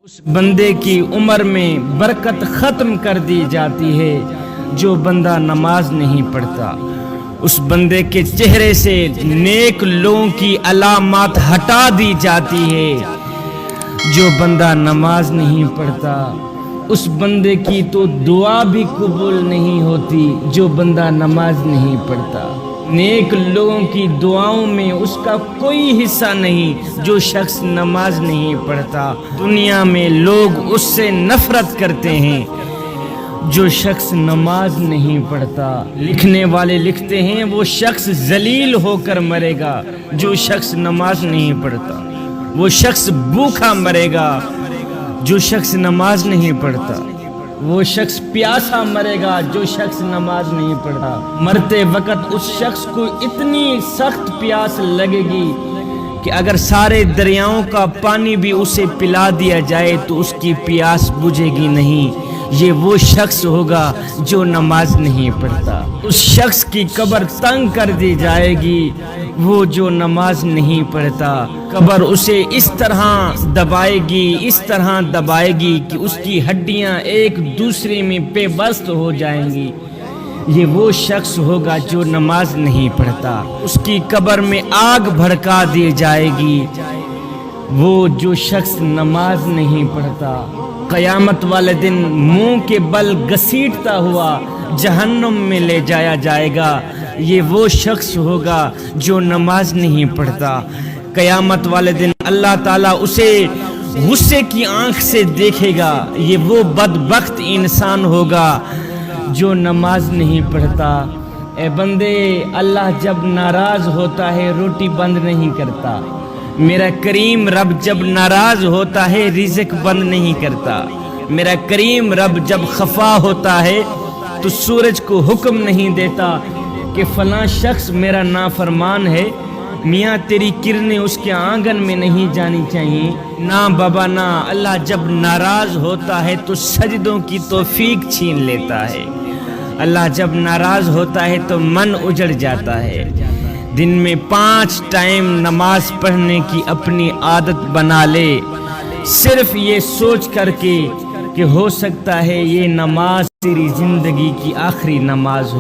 اس بندے کی عمر میں برکت ختم کر دی جاتی ہے جو بندہ نماز نہیں پڑھتا۔ اس بندے کے چہرے سے نیک لوگوں کی علامات ہٹا دی جاتی ہے جو بندہ نماز نہیں پڑھتا۔ اس بندے کی تو دعا بھی قبول نہیں ہوتی جو بندہ نماز نہیں پڑھتا۔ نیک لوگوں کی دعاؤں میں اس کا کوئی حصہ نہیں جو شخص نماز نہیں پڑھتا۔ دنیا میں لوگ اس سے نفرت کرتے ہیں جو شخص نماز نہیں پڑھتا۔ لکھنے والے لکھتے ہیں وہ شخص ذلیل ہو کر مرے گا جو شخص نماز نہیں پڑھتا۔ وہ شخص بھوکا مرے گا جو شخص نماز نہیں پڑھتا۔ وہ شخص پیاسا مرے گا جو شخص نماز نہیں پڑھتا۔ مرتے وقت اس شخص کو اتنی سخت پیاس لگے گی کہ اگر سارے دریاؤں کا پانی بھی اسے پلا دیا جائے تو اس کی پیاس بجھے گی نہیں۔ یہ وہ شخص ہوگا جو نماز نہیں پڑھتا۔ اس شخص کی قبر تنگ کر دی جائے گی وہ جو نماز نہیں پڑھتا۔ قبر اسے اس طرح دبائے گی کہ اس کی ہڈیاں ایک دوسرے میں پیوست ہو جائیں گی۔ یہ وہ شخص ہوگا جو نماز نہیں پڑھتا۔ اس کی قبر میں آگ بھڑکا دی جائے گی وہ جو شخص نماز نہیں پڑھتا۔ قیامت والے دن منہ کے بل گھسیٹتا ہوا جہنم میں لے جایا جائے گا۔ یہ وہ شخص ہوگا جو نماز نہیں پڑھتا۔ قیامت والے دن اللہ تعالیٰ اسے غصے کی آنکھ سے دیکھے گا۔ یہ وہ بدبخت انسان ہوگا جو نماز نہیں پڑھتا۔ اے بندے، اللہ جب ناراض ہوتا ہے روٹی بند نہیں کرتا۔ میرا کریم رب جب ناراض ہوتا ہے رزق بند نہیں کرتا۔ میرا کریم رب جب خفا ہوتا ہے تو سورج کو حکم نہیں دیتا کہ فلاں شخص میرا نافرمان ہے، میاں تیری کرنیں اس کے آنگن میں نہیں جانی چاہیے۔ نہ بابا نہ، اللہ جب ناراض ہوتا ہے تو سجدوں کی توفیق چھین لیتا ہے۔ اللہ جب ناراض ہوتا ہے تو من اجڑ جاتا ہے۔ دن میں 5 ٹائم نماز پڑھنے کی اپنی عادت بنا لے، صرف یہ سوچ کر کے کہ ہو سکتا ہے یہ نماز تیری زندگی کی آخری نماز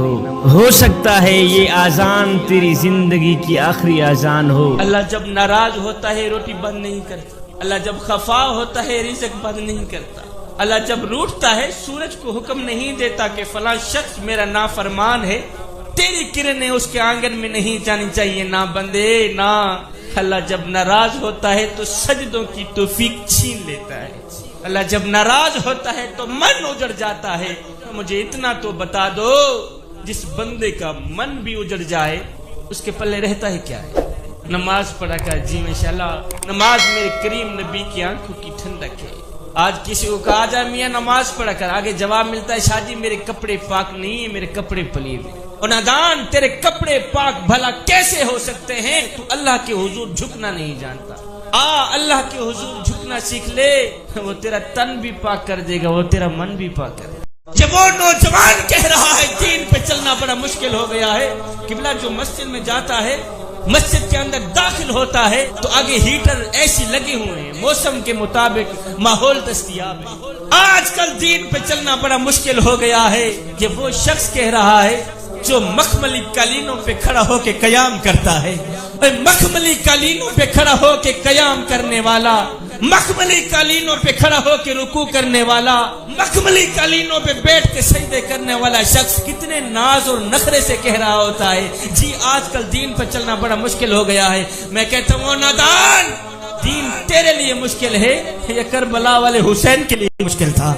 ہو سکتا ہے یہ اذان تیری زندگی کی آخری اذان ہو۔ اللہ جب ناراض ہوتا ہے روٹی بند نہیں کرتا۔ اللہ جب خفا ہوتا ہے رزق بند نہیں کرتا۔ اللہ جب روٹھتا ہے سورج کو حکم نہیں دیتا کہ فلاں شخص میرا نافرمان ہے، تیری کرنیں اس کے آنگن میں نہیں جانی چاہیے۔ نہ بندے نہ، اللہ جب ناراض ہوتا ہے تو سجدوں کی توفیق چھین لیتا ہے۔ اللہ جب ناراض ہوتا ہے تو من اجڑ جاتا ہے۔ مجھے اتنا تو بتا دو، جس بندے کا من بھی اجڑ جائے اس کے پلے رہتا ہے کیا ہے؟ نماز پڑھا کر جی ماشاءاللہ، نماز میرے کریم نبی کی آنکھوں کی ٹھنڈک ہے۔ آج کسی کو کہا جائے میاں نماز پڑھا کر، آگے جواب ملتا ہے شاہ میرے کپڑے پاک نہیں ہیں، میرے کپڑے پلید ہیں۔ اور نادان، تیرے کپڑے پاک بھلا کیسے ہو سکتے ہیں؟ تو اللہ کے حضور جھکنا نہیں جانتا۔ اللہ کے حضور جھکنا سیکھ لے، وہ تیرا تن بھی پاک کر دے گا، وہ تیرا من بھی پاک کر دے گا۔ جب وہ نوجوان کہہ رہا ہے دین پہ چلنا بڑا مشکل ہو گیا ہے، قبلہ جو مسجد میں جاتا ہے، مسجد کے اندر داخل ہوتا ہے تو آگے ہیٹر ایسی لگے ہوئے ہیں، موسم کے مطابق ماحول دستیاب ہے۔ آج کل دین پہ چلنا بڑا مشکل ہو گیا ہے۔ یہ وہ شخص کہہ رہا ہے جو مخملی قالینوں پہ کھڑا ہو کے قیام کرتا ہے۔ مخملی قالینوں پہ کھڑا ہو کے قیام کرنے والا، مخملی قالینوں پہ کھڑا ہو کے رکوع کرنے والا، مخملی قالینوں پہ بیٹھ کے سجدے کرنے والا شخص کتنے ناز اور نخرے سے کہہ رہا ہوتا ہے جی آج کل دین پر چلنا بڑا مشکل ہو گیا ہے۔ میں کہتا ہوں نادان، دین تیرے لیے مشکل ہے یا کربلا والے حسین کے لیے مشکل تھا؟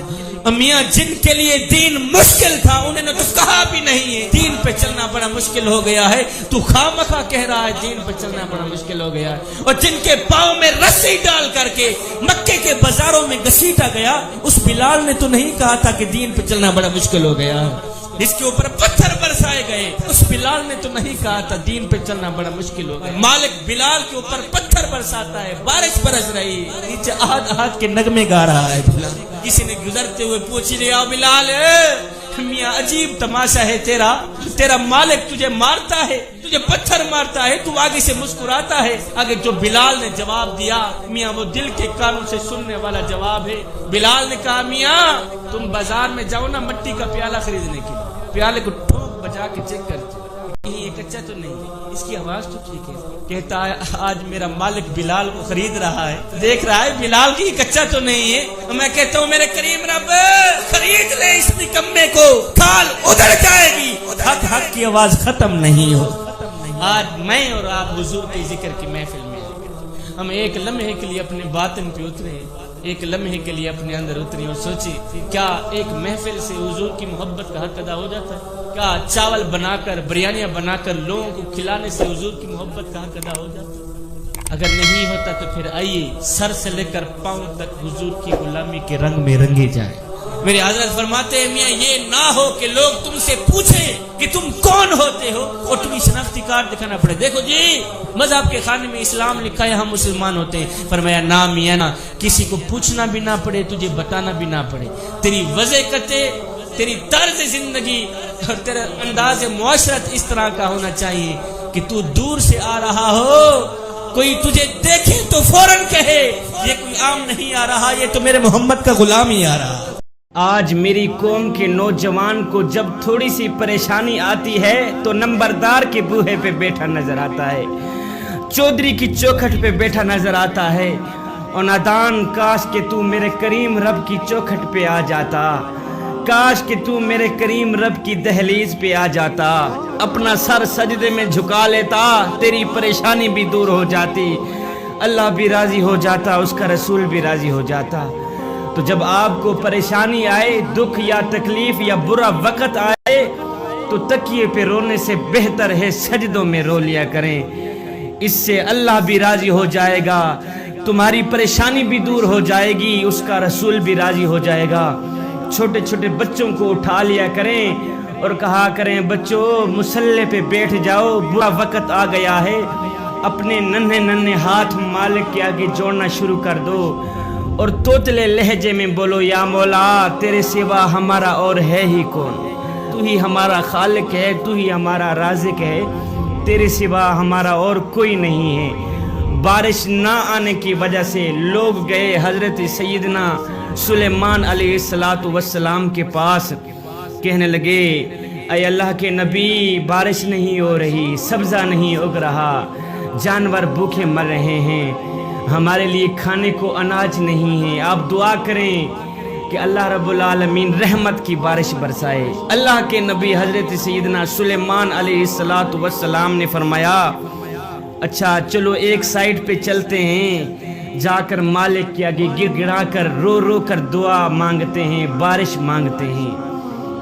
میاں جن کے لیے دین مشکل تھا انہوں نے تو کہا بھی نہیں ہے دین پہ چلنا بڑا مشکل ہو گیا ہے۔ تو خامخواہ کہہ رہا ہے دین پہ چلنا بڑا مشکل ہو گیا ہے۔ اور جن کے پاؤں میں رسی ڈال کر کے مکے کے بازاروں میں گھسیٹا گیا، اس بلال نے تو نہیں کہا تھا کہ دین پہ چلنا بڑا مشکل ہو گیا ہے۔ جس کے اوپر پتھر برسائے گئے، اس بلال نے تو نہیں کہا تھا دین پہ چلنا بڑا مشکل ہو گیا۔ مالک بلال کے اوپر پتھر برساتا ہے، بارش برس رہی ہے، نیچے آہد آہد کے نغمے گا رہا ہے بلال۔ کسی نے گزرتے ہوئے پوچھ لیا بلال، میاں عجیب تماشا ہے تیرا، تیرا مالک تجھے مارتا ہے، تجھے پتھر مارتا ہے، تو آگے سے مسکراتا ہے۔ آگے جو بلال نے جواب دیا، میاں وہ دل کے کانوں سے سننے والا جواب ہے۔ بلال نے کہا میاں تم بازار میں جاؤ نا مٹی کا پیالہ خریدنے کے لیے، پیالے کو ٹھوک بجا کے چیک کرتے کہیں یہ کچا تو نہیں ہے، اس کی آواز تو ٹھیک ہے۔ کہتا ہے آج میرا مالک بلال کو خرید رہا ہے، دیکھ رہا ہے بلال کی کچا تو نہیں ہے۔ میں کہتا ہوں میرے کریم رب خرید لے اس نکمے کو، کھال ادھر جائے گی، حق حق کی آواز ختم نہیں ہو۔ آج میں اور آپ حضور کے ذکر کی محفل میں ہم ایک لمحے کے لیے اپنے باطن پہ اترے، ایک لمحے کے لیے اپنے اندر اتری اور سوچی کیا ایک محفل سے حضور کی محبت کا حق ادا ہو جاتا ہے؟ کیا چاول بنا کر بریانیاں بنا کر لوگوں کو کھلانے سے حضور کی محبت کا حق ادا ہو جاتا ہے؟ اگر نہیں ہوتا تو پھر آئیے سر سے لے کر پاؤں تک حضور کی غلامی کے رنگ میں رنگے جائیں۔ میرے حضرت فرماتے ہیں میاں یہ نہ ہو کہ لوگ تم سے پوچھیں کہ تم کون ہوتے ہو اور تمہیں شناختی کارڈ دکھانا پڑے، دیکھو جی مذہب کے خانے میں اسلام لکھا ہے ہم مسلمان ہوتے ہیں۔ فرمایا نہ میاں نہ، کسی کو پوچھنا بھی نہ پڑے، تجھے بتانا بھی نہ پڑے، تیری وضعیت، تیری طرز زندگی اور تیرا انداز معاشرت اس طرح کا ہونا چاہیے کہ تو دور سے آ رہا ہو، کوئی تجھے دیکھے تو فوراً کہے یہ کوئی عام نہیں آ رہا، یہ تو میرے محمد کا غلام ہی آ رہا۔ آج میری قوم کے نوجوان کو جب تھوڑی سی پریشانی آتی ہے تو نمبردار کے بوہے پہ بیٹھا نظر آتا ہے، چودھری کی چوکھٹ پہ بیٹھا نظر آتا ہے۔ اور نادان کاش کہ تو میرے کریم رب کی چوکھٹ پہ آ جاتا، کاش کہ تو میرے کریم رب کی دہلیز پہ آ جاتا، اپنا سر سجدے میں جھکا لیتا، تیری پریشانی بھی دور ہو جاتی، اللہ بھی راضی ہو جاتا، اس کا رسول بھی راضی ہو جاتا۔ تو جب آپ کو پریشانی آئے، دکھ یا تکلیف یا برا وقت آئے تو تکیے پہ رونے سے بہتر ہے سجدوں میں رو لیا کریں، اس سے اللہ بھی راضی ہو جائے گا، تمہاری پریشانی بھی دور ہو جائے گی، اس کا رسول بھی راضی ہو جائے گا۔ چھوٹے چھوٹے بچوں کو اٹھا لیا کریں اور کہا کریں بچوں مصلی پہ بیٹھ جاؤ، برا وقت آ گیا ہے، اپنے ننھے ننھے ہاتھ مالک کے آگے جوڑنا شروع کر دو اور توتلے لہجے میں بولو یا مولا تیرے سوا ہمارا اور ہے ہی کون، تو ہی ہمارا خالق ہے، تو ہی ہمارا رازق ہے، تیرے سوا ہمارا اور کوئی نہیں ہے۔ بارش نہ آنے کی وجہ سے لوگ گئے حضرت سیدنا سلیمان علیہ السلام کے پاس، کہنے لگے اے اللہ کے نبی بارش نہیں ہو رہی، سبزہ نہیں اگ رہا، جانور بھوکے مر رہے ہیں، ہمارے لیے کھانے کو اناج نہیں ہے، آپ دعا کریں کہ اللہ رب العالمین رحمت کی بارش برسائے۔ اللہ کے نبی حضرت سیدنا سلیمان علیہ السلام نے فرمایا اچھا چلو ایک سائٹ پہ چلتے ہیں، جا کر مالک کے آگے گر گڑا کر رو رو کر دعا مانگتے ہیں، بارش مانگتے ہیں۔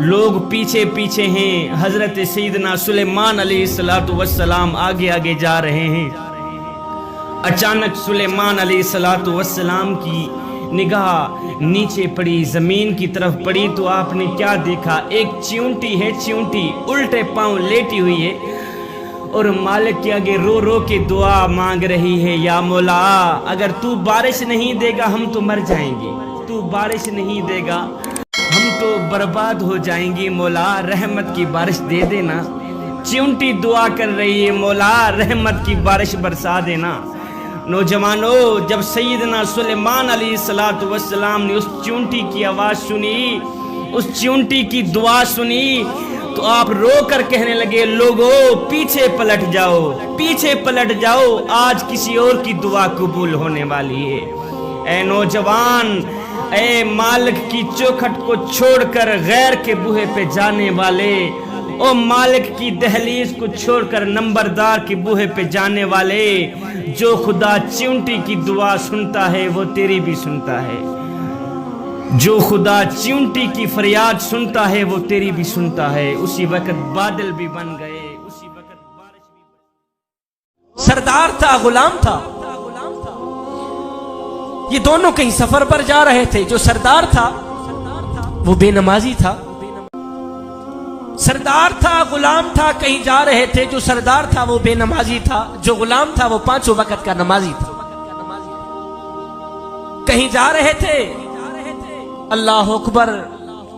لوگ پیچھے پیچھے ہیں، حضرت سیدنا سلیمان علیہ السلام آگے آگے جا رہے ہیں۔ اچانک سلیمان علیہ السلام کی نگاہ نیچے پڑی، زمین کی طرف پڑی تو آپ نے کیا دیکھا؟ ایک چیونٹی ہے، چیونٹی الٹے پاؤں لیٹی ہوئی ہے اور مالک کے آگے رو رو کے دعا مانگ رہی ہے، یا مولا اگر تو بارش نہیں دے گا ہم تو مر جائیں گے، تو بارش نہیں دے گا ہم تو برباد ہو جائیں گے، مولا رحمت کی بارش دے دینا۔ چیونٹی دعا کر رہی ہے مولا رحمت کی بارش برسا دینا۔ نوجوانوں جب سیدنا سلیمان علیہ السلام نے اس چیونٹی کی آواز سنی، اس چیونٹی کی دعا سنی تو آپ رو کر کہنے لگے لوگو پیچھے پلٹ جاؤ، پیچھے پلٹ جاؤ، آج کسی اور کی دعا قبول ہونے والی ہے۔ اے نوجوان، اے مالک کی چوکھٹ کو چھوڑ کر غیر کے بوہے پہ جانے والے، او مالک کی دہلیز کو چھوڑ کر نمبردار کے بوہے پہ جانے والے، جو خدا چیونٹی کی دعا سنتا ہے وہ تیری بھی سنتا ہے، جو خدا چیونٹی کی فریاد سنتا ہے وہ تیری بھی سنتا ہے۔ اسی وقت بادل بھی بن گئے، اسی وقت بارش بھی بن گئی۔ سردار تھا، غلام تھا، یہ دونوں کہیں سفر پر جا رہے تھے۔ جو سردار تھا وہ بے نمازی تھا، سردار تھا غلام تھا، کہیں جا رہے تھے۔ جو سردار تھا وہ بے نمازی تھا، جو غلام تھا وہ پانچوں وقت کا نمازی تھا۔ کہیں جا رہے تھے، اللہ اکبر،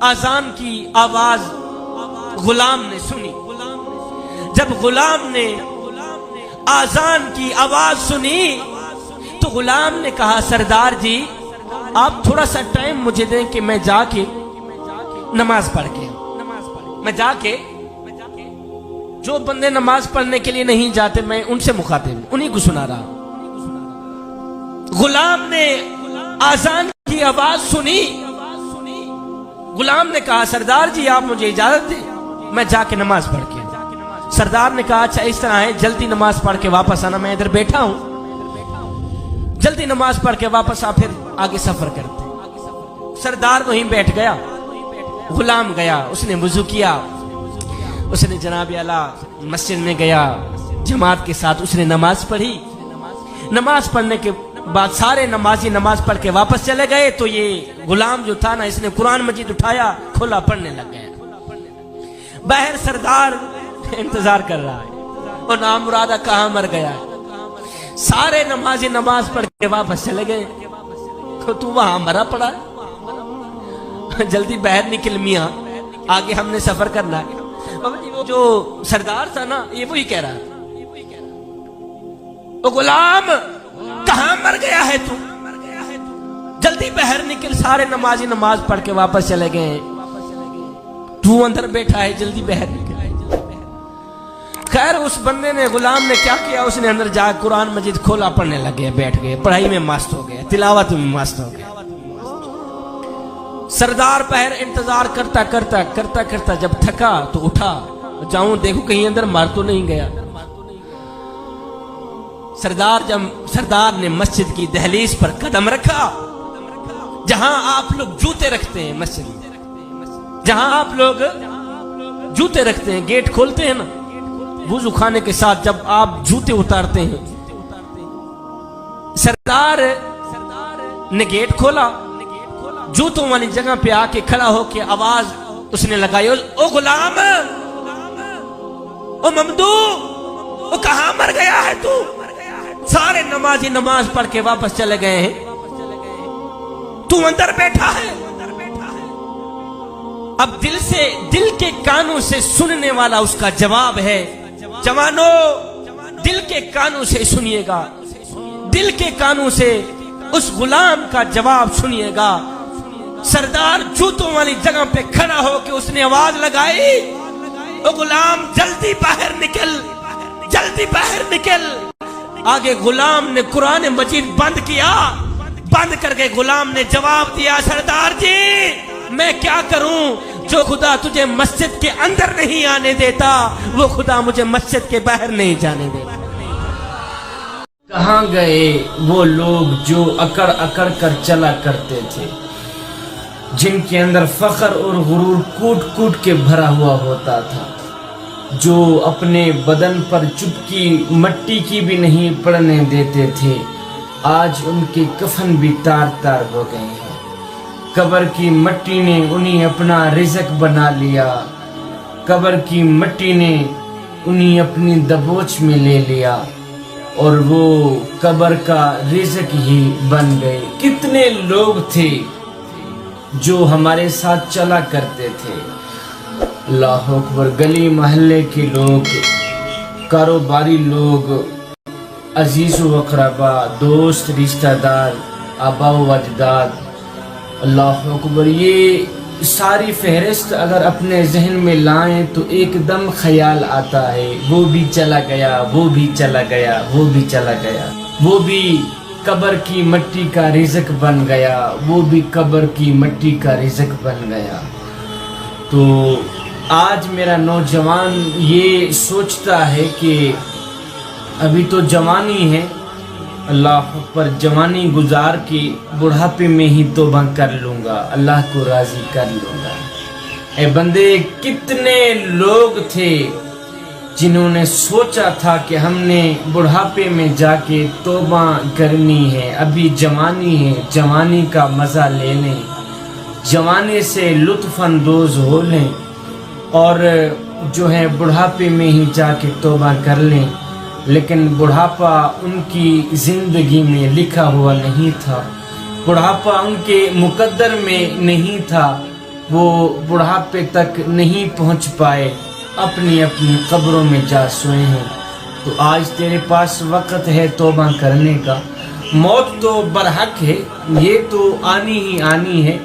اذان کی آواز غلام نے سنی، جب غلام نے آذان کی آواز سنی تو غلام نے کہا سردار جی آپ تھوڑا سا ٹائم مجھے دیں کہ میں جا کے نماز پڑھ کے میں جا کے جو بندے نماز پڑھنے کے لیے نہیں جاتے میں ان سے مخاطب انہی کو سنا رہا. غلام نے آذان کی آواز سنی. غلام نے کہا سردار جی آپ مجھے اجازت دیں میں جا کے نماز پڑھ کے. سردار نے کہا اچھا اس طرح ہے جلدی نماز پڑھ کے واپس آنا میں ادھر بیٹھا ہوں جلدی نماز پڑھ کے واپس آ پھر آگے سفر کرتے. سردار وہیں بیٹھ گیا. غلام گیا اس نے وضو کیا اس نے جناب اعلیٰ مسجد میں گیا جماعت کے ساتھ اس نے نماز پڑھی. نماز پڑھنے کے بعد سارے نمازی نماز پڑھ کے واپس چلے گئے تو یہ غلام جو تھا نا اس نے قرآن مجید اٹھایا کھلا پڑھنے لگ گیا. باہر سردار انتظار کر رہا ہے اور نامرادہ کہاں مر گیا ہے. سارے نمازی نماز پڑھ کے واپس چلے گئے تو وہاں مرا پڑا ہے. جلدی باہر نکل میاں آگے ہم نے سفر کرنا ہے. وہ جو سردار تھا نا یہ وہی کہہ رہا ہے او غلام کہاں مر گیا ہے تو جلدی باہر نکل. سارے نمازی نماز پڑھ کے واپس چلے گئے تو اندر بیٹھا ہے جلدی باہر نکل. خیر اس بندے نے غلام نے کیا کیا اس نے اندر جا قرآن مجید کھولا پڑھنے لگ گیا بیٹھ گئے پڑھائی میں مست ہو گیا تلاوت میں مست ہو گیا. سردار باہر انتظار کرتا کرتا کرتا کرتا جب تھکا تو اٹھا جاؤں دیکھو کہیں اندر مار تو نہیں گیا. سردار نے مسجد کی دہلیز پر قدم رکھا جہاں آپ لوگ جوتے رکھتے ہیں مسجد میں جہاں آپ لوگ جوتے رکھتے ہیں گیٹ کھولتے ہیں نا وضو خانے کے ساتھ جب آپ جوتے اتارتے ہیں. سردار نے گیٹ کھولا جوتوں والی جگہ پہ آ کے کھڑا ہو کے آواز اس نے لگائی او غلام او ممدو او کہاں مر گیا ہے تو. سارے نمازی نماز پڑھ کے واپس چلے گئے ہیں تو اندر بیٹھا ہے. اب دل کے کانوں سے سننے والا اس کا جواب ہے. جوانو دل کے کانوں سے سنیے گا دل کے کانوں سے اس غلام کا جواب سنیے گا. سردار جوتوں والی جگہ پہ کھڑا ہو کے اس نے آواز لگائی او غلام جلدی باہر نکل جلدی باہر نکل. آگے غلام نے قرآن مجید بند کیا بند کر کے غلام نے جواب دیا سردار جی میں کیا کروں جو خدا تجھے مسجد کے اندر نہیں آنے دیتا وہ خدا مجھے مسجد کے باہر نہیں جانے دیتا. کہاں گئے وہ لوگ جو اکڑ اکڑ کر چلا کرتے تھے جن کے اندر فخر اور غرور کوٹ کوٹ کے بھرا ہوا ہوتا تھا جو اپنے بدن پر چپکی مٹی کی بھی نہیں پڑنے دیتے تھے. آج ان کے کفن بھی تار تار ہو گئے ہیں. قبر کی مٹی نے انہیں اپنا رزق بنا لیا قبر کی مٹی نے انہیں اپنی دبوچ میں لے لیا اور وہ قبر کا رزق ہی بن گئے. کتنے لوگ تھے جو ہمارے ساتھ چلا کرتے تھے اللہ اکبر. گلی محلے کے لوگ کاروباری لوگ عزیز و اقربا دوست رشتہ دار آبا و اجداد اللہ اکبر. یہ ساری فہرست اگر اپنے ذہن میں لائیں تو ایک دم خیال آتا ہے وہ بھی چلا گیا وہ بھی چلا گیا وہ بھی چلا گیا وہ بھی قبر کی مٹی کا رزق بن گیا وہ بھی قبر کی مٹی کا رزق بن گیا. تو آج میرا نوجوان یہ سوچتا ہے کہ ابھی تو جوانی ہے اللہ پر جوانی گزار کے بڑھاپے میں ہی توبہ کر لوں گا اللہ کو راضی کر لوں گا. اے بندے کتنے لوگ تھے جنہوں نے سوچا تھا کہ ہم نے بڑھاپے میں جا کے توبہ کرنی ہے ابھی جوانی ہے جوانی کا مزہ لے لیں جوانے سے لطف اندوز ہو لیں اور جو ہے بڑھاپے میں ہی جا کے توبہ کر لیں. لیکن بڑھاپا ان کی زندگی میں لکھا ہوا نہیں تھا بڑھاپا ان کے مقدر میں نہیں تھا وہ بڑھاپے تک نہیں پہنچ پائے اپنی اپنی قبروں میں جا سوئے ہیں، تو آج تیرے پاس وقت ہے توبہ کرنے کا۔ موت تو برحق ہے، یہ تو آنی ہی آنی ہے،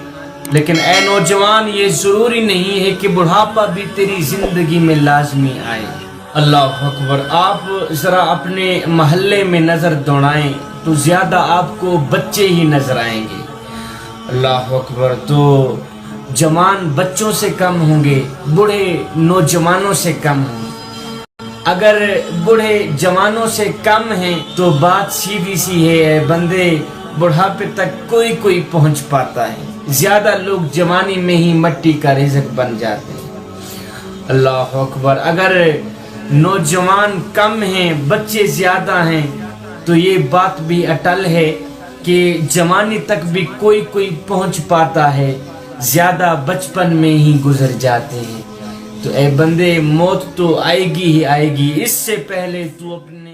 لیکن اے نوجوان یہ ضروری نہیں ہے کہ بڑھاپا بھی تیری زندگی میں لازمی آئے۔ اللہ اکبر۔ آپ ذرا اپنے محلے میں نظر دوڑائیں تو زیادہ آپ کو بچے ہی نظر آئیں گے۔ اللہ اکبر۔ تو جوان بچوں سے کم ہوں گے، بوڑھے نوجوانوں سے کم ہوں گے۔ اگر بوڑھے جوانوں سے کم ہیں تو بات سیدھی سی ہے، اے بندے بڑھاپے تک کوئی پہنچ پاتا ہے، زیادہ لوگ جوانی میں ہی مٹی کا رزق بن جاتے ہیں۔ اللہ اکبر۔ اگر نوجوان کم ہیں، بچے زیادہ ہیں، تو یہ بات بھی اٹل ہے کہ جوانی تک بھی کوئی پہنچ پاتا ہے، زیادہ بچپن میں ہی گزر جاتے ہیں۔ تو اے بندے موت تو آئے گی ہی آئے گی، اس سے پہلے تو اپنے